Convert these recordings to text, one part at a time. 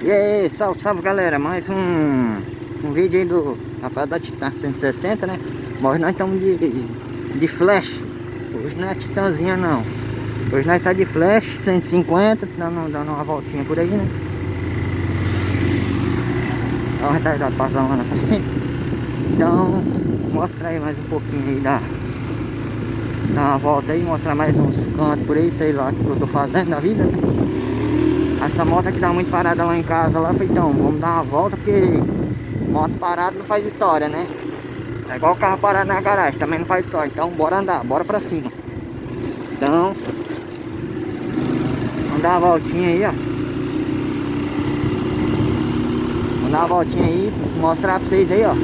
E aí, salve, salve galera, mais um vídeo aí do Rafael da Titan 160, né? Mas nós estamos de flash. Hoje não é Titanzinha não. Hoje nós estamos de flash 150, dando uma voltinha por aí, né? Olha o retardado passando lá na frente. Então, mostra aí mais um pouquinho aí dar uma volta aí, mostrar mais uns cantos por aí, sei lá o que eu tô fazendo na vida. Essa moto aqui tá muito parada lá em casa lá, falei, então, vamos dar uma volta, porque moto parada não faz história, né? É igual o carro parado na garagem, também não faz história. Então bora andar, bora pra cima. Então, vamos dar uma voltinha aí, ó. Vamos dar uma voltinha aí, mostrar pra vocês aí, ó.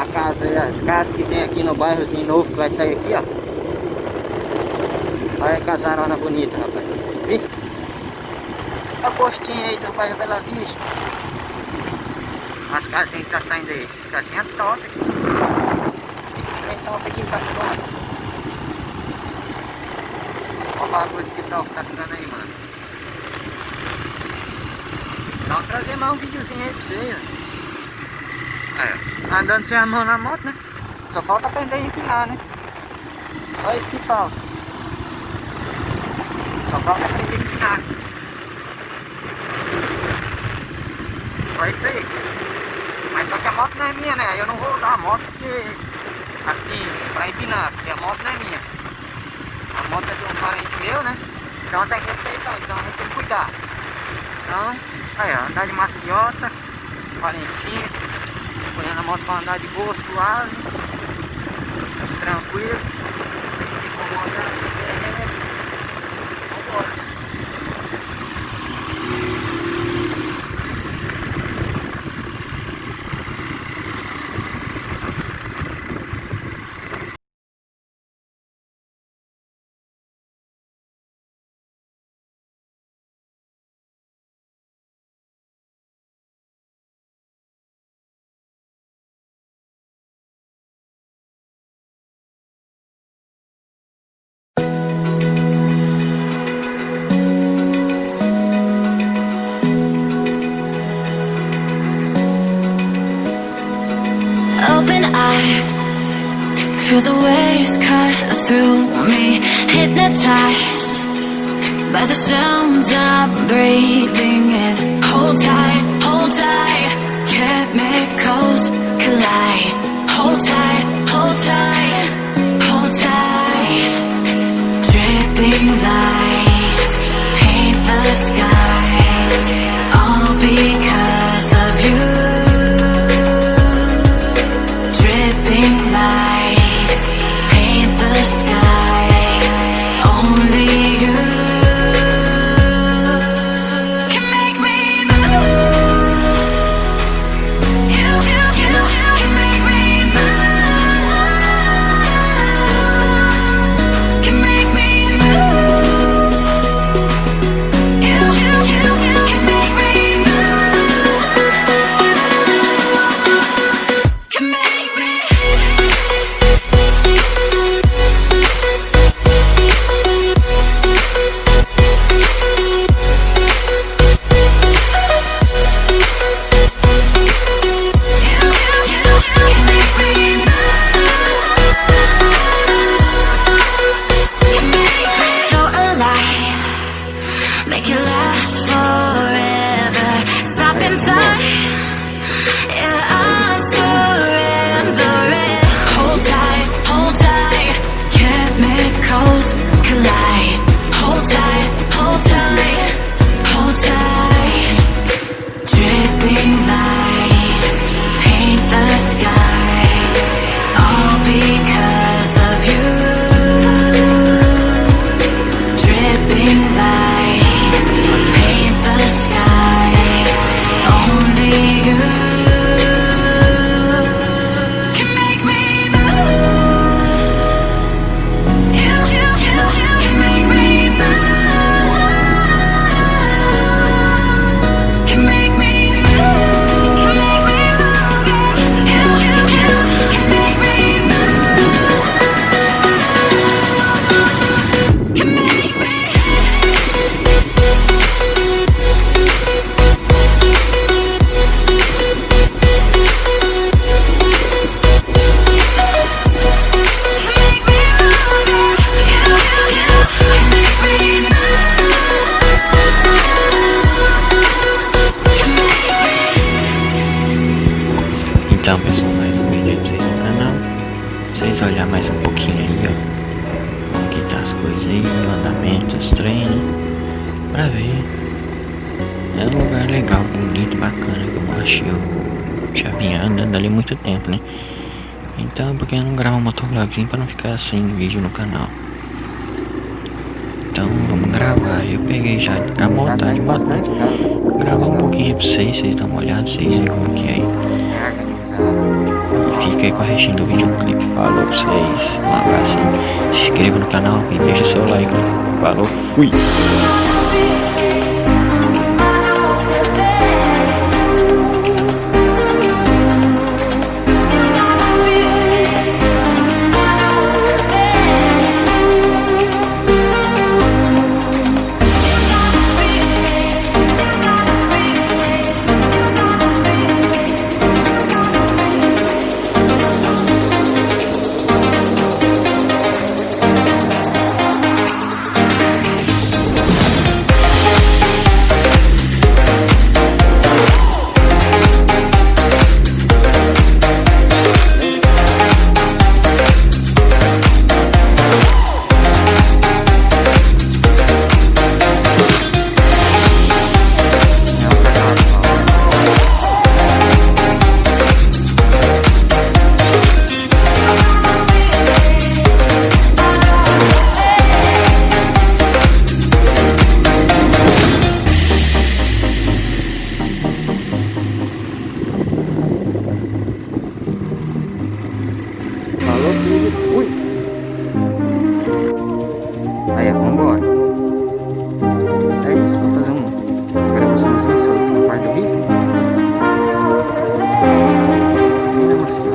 A casa aí, as casas que tem aqui no bairrozinho novo que vai sair aqui, ó. Olha a casarona bonita, rapaz. Vi? A postinha aí do bairro Bela Vista. As casinhas que tá saindo aí. As casinhas top. Esse trem top aqui tá ficando. Olha o bagulho que top tá ficando aí, mano. Então vou trazer mais um videozinho aí pra você, ó. Andando sem a mão na moto, né? Só falta aprender a empinar, né? Só isso que falta. Só falta aprender a empinar. Só isso aí. Mas só que a moto não é minha, né? Eu não vou usar a moto porque, assim, pra empinar, porque a moto não é minha. A moto é de um parente meu, né? Então tem que respeitar, então a gente tem que cuidar. Então, aí ó, andar de maciota, valentinha, põe a moto pra andar de boa, suave, tranquilo, sem se incomodar, sem perder. Vambora. Open eye, feel the waves cut through me, hypnotized by the sounds I'm breathing in. Hold tight, chemicals collide. Hold tight, hold tight, hold tight. Dripping lights paint the skies, all because of you. Lights paint the skies. Only you can make me move. You can make me move. Can make me move. You can make me move. Can make me. Make it last forever. Stop in time. Yeah, I'm surrendering. Hold tight, chemicals collide. Hold tight, hold tight, hold tight. Dripping lights paint the skies, all because of you. Dripping lights ver. É um lugar legal, bonito, bacana, que eu achei. Eu já vinha andando ali há muito tempo, né? Então, porque eu não gravo um motovlogzinho pra não ficar sem vídeo no canal. Então, vamos gravar. Eu peguei já a moto, Tá tá saindo animado, né? bastante cara, velho. Gravar um pouquinho pra vocês dão uma olhada, vocês verem como que é aí. É organizado. E fica aí com a restinha do videoclipe. Falou pra vocês, um abracinho. Se inscreva no canal e deixa seu like. Falou, fui! Falou, filho, fui. Aí, vambora. É isso, vou fazer uma gravaçãozinha essa última parte do vídeo. Nossa,